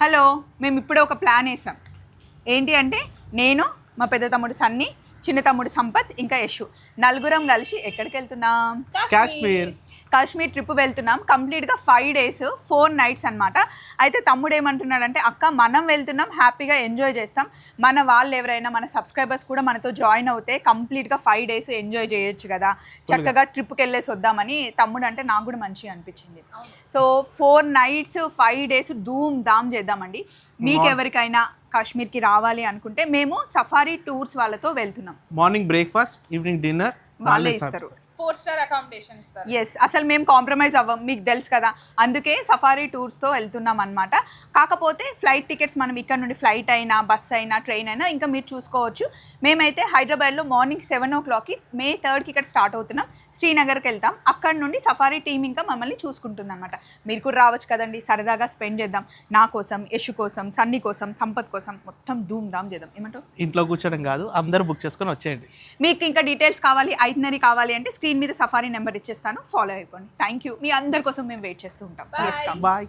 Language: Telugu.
హలో, మేము ఇప్పుడే ఒక ప్లాన్ వేసాం. ఏంటి అంటే నేను, మా పెద్ద తమ్ముడు సన్నీ, చిన్న తమ్ముడు సంపత్, ఇంకా యశు నలుగురం కలిసి ఎక్కడికి వెళ్తున్నాం? కాశ్మీర్ ట్రిప్ వెళ్తున్నాం. కంప్లీట్గా 5 days 4 nights అనమాట. అయితే తమ్ముడు ఏమంటున్నాడంటే, అక్క మనం వెళ్తున్నాం, హ్యాపీగా ఎంజాయ్ చేస్తాం, మన వాళ్ళు ఎవరైనా మన సబ్స్క్రైబర్స్ కూడా మనతో జాయిన్ అవుతే కంప్లీట్గా 5 days ఎంజాయ్ చేయొచ్చు కదా, చక్కగా ట్రిప్కి వెళ్ళేసి వద్దామని తమ్ముడు అంటే నాకు కూడా మంచిగా అనిపించింది. సో 4 nights 5 days ధూమ్ ధామ్ చేద్దామండి. మీకు ఎవరికైనా కాశ్మీర్కి రావాలి అనుకుంటే మేము సఫారీ టూర్స్ వాళ్ళతో వెళ్తున్నాం. మార్నింగ్ బ్రేక్ఫాస్ట్, ఈవినింగ్ డిన్నర్ వాళ్ళే ఇస్తారు. 4-star అకామిడేషన్ ఇస్తారు. ఎస్, అసలు మేము కాంప్రమైజ్ అవ్వం, మీకు తెలుసు కదా, అందుకే సఫారీ టూర్స్తో వెళ్తున్నాం అనమాట. కాకపోతే ఫ్లైట్ టికెట్స్ మనం ఇక్కడ నుండి ఫ్లైట్ అయినా, బస్ అయినా, ట్రైన్ అయినా ఇంకా మీరు చూసుకోవచ్చు. మేమైతే హైదరాబాద్లో మార్నింగ్ 7 o'clockకి May 3rd ఇక్కడ స్టార్ట్ అవుతున్నాం. శ్రీనగర్కి వెళ్తాం. అక్కడ నుండి సఫారీ టీమ్ ఇంకా మమ్మల్ని చూసుకుంటుంది అనమాట. మీరు కూడా రావచ్చు కదండి, సరదాగా స్పెండ్ చేద్దాం. నా కోసం, యశు కోసం, సన్నీ కోసం, సంపత్ కోసం మొత్తం ధూమ్ ధామ్ చేద్దాం. ఏమంటావు? ఇంట్లో కూర్చోడం కాదు, అందరూ బుక్ చేసుకొని వచ్చేయండి. మీకు ఇంకా డీటెయిల్స్ కావాలి, ఐటినరీ కావాలి అంటే స్క్రీన్ మీద సఫారీ నెంబర్ ఇచ్చేస్తాను, ఫాలో అయిపోండి. Thank you. మీ అందరి కోసం మేము వెయిట్ చేస్తూ ఉంటాం. బాయ్.